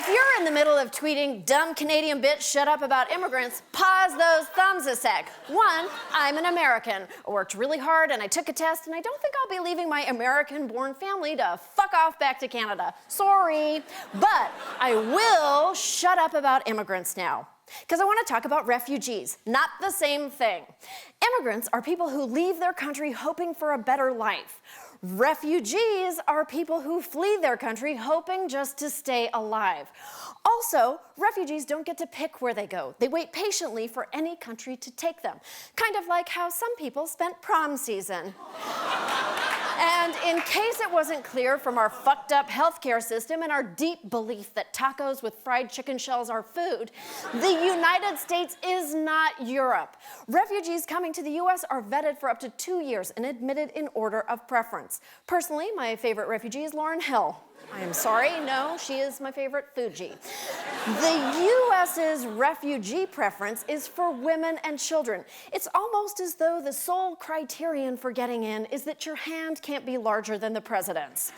If you're in the middle of tweeting, dumb Canadian bitch, shut up about immigrants, pause those thumbs a sec. One, I'm an American. I worked really hard and I took a test and I don't think I'll be leaving my American-born family to fuck off back to Canada. Sorry. But I will shut up about immigrants now. Because I want to talk about refugees, not the same thing. Immigrants are people who leave their country hoping for a better life. Refugees are people who flee their country hoping just to stay alive. Also, refugees don't get to pick where they go. They wait patiently for any country to take them. Kind of like how some people spent prom season. And in case it wasn't clear from our fucked up healthcare system and our deep belief that tacos with fried chicken shells are food, the United States is not Europe. Refugees coming to the US are vetted for up to 2 years and admitted in order of preference. Personally, my favorite refugee is Lauryn Hill. I am sorry, no, she is my favorite Fuji. The US's refugee preference is for women and children. It's almost as though the sole criterion for getting in is that your hand can't be larger than the president's.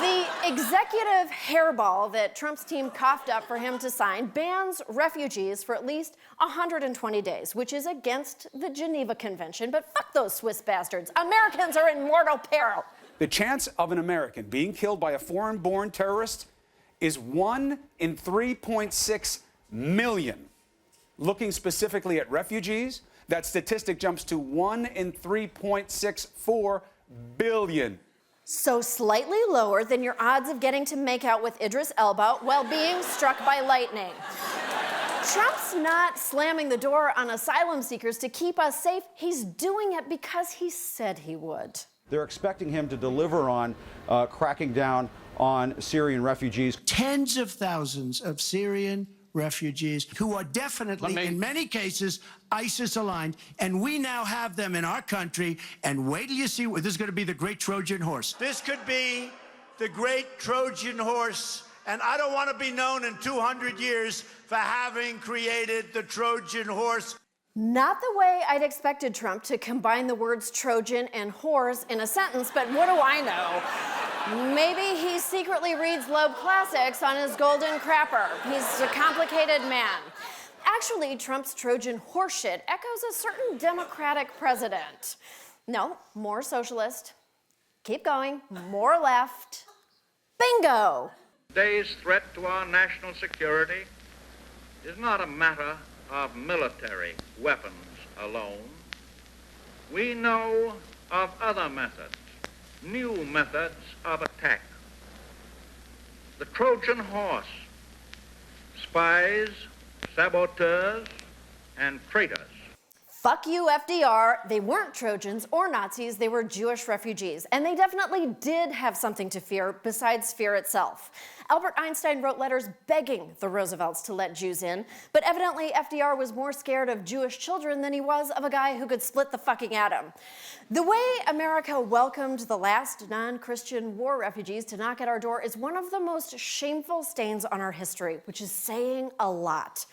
The executive hairball that Trump's team coughed up for him to sign bans refugees for at least 120 days, which is against the Geneva Convention, but fuck those Swiss bastards. Americans are in mortal peril. The chance of an American being killed by a foreign-born terrorist is 1 in 3.6 million. Looking specifically at refugees, that statistic jumps to 1 in 3.64 billion. So slightly lower than your odds of getting to make out with Idris Elba while being struck by lightning. Trump's not slamming the door on asylum seekers to keep us safe. He's doing it because he said he would. They're expecting him to deliver on cracking down on Syrian refugees. Tens of thousands of Syrian refugees who are definitely, in many cases, ISIS-aligned, and we now have them in our country, and wait till you see what this is going to be, the great Trojan horse. This could be the great Trojan horse, and I don't want to be known in 200 years for having created the Trojan horse. Not the way I'd expected Trump to combine the words Trojan and whores in a sentence, but what do I know? Maybe he secretly reads Loeb classics on his golden crapper. He's a complicated man. Actually, Trump's Trojan horseshit echoes a certain Democratic president. No, more socialist. Keep going, more left. Bingo! Today's threat to our national security is not a matter of military weapons alone. We know of other methods, new methods of attack. The Trojan horse, spies, saboteurs, and traitors. Fuck you, FDR. They weren't Trojans or Nazis, they were Jewish refugees. And they definitely did have something to fear besides fear itself. Albert Einstein wrote letters begging the Roosevelts to let Jews in, but evidently FDR was more scared of Jewish children than he was of a guy who could split the fucking atom. The way America welcomed the last non-Christian war refugees to knock at our door is one of the most shameful stains on our history, which is saying a lot.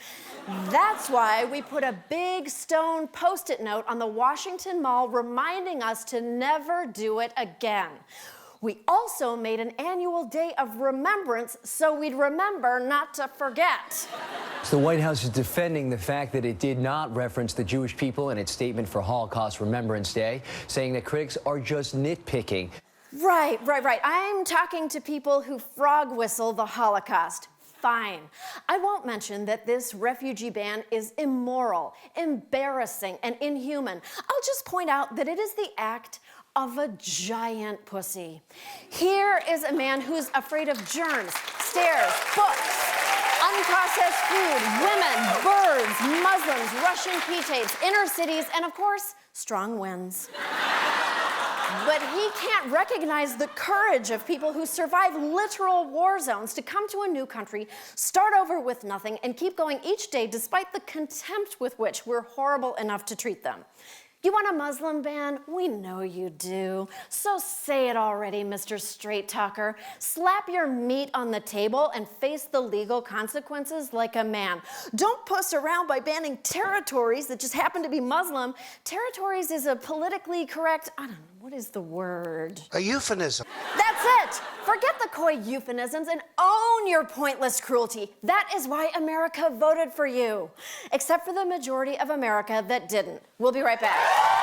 That's why we put a big stone Post-it note on the Washington Mall reminding us to never do it again. We also made an annual day of remembrance so we'd remember not to forget. The White House is defending the fact that it did not reference the Jewish people in its statement for Holocaust Remembrance Day, saying that critics are just nitpicking. Right. I'm talking to people who frog whistle the Holocaust. Fine. I won't mention that this refugee ban is immoral, embarrassing, and inhuman. I'll just point out that it is the act of a giant pussy. Here is a man who's afraid of germs, stairs, books, unprocessed food, women, birds, Muslims, Russian P-tapes, inner cities, and of course, strong winds. But he can't recognize the courage of people who survive literal war zones to come to a new country, start over with nothing, and keep going each day despite the contempt with which we're horrible enough to treat them. You want a Muslim ban? We know you do. So say it already, Mr. Straight Talker. Slap your meat on the table and face the legal consequences like a man. Don't puss around by banning territories that just happen to be Muslim. Territories is a politically correct, I don't know, What is the word? A euphemism. That's it! Forget the coy euphemisms and own your pointless cruelty. That is why America voted for you. Except for the majority of America that didn't. We'll be right back.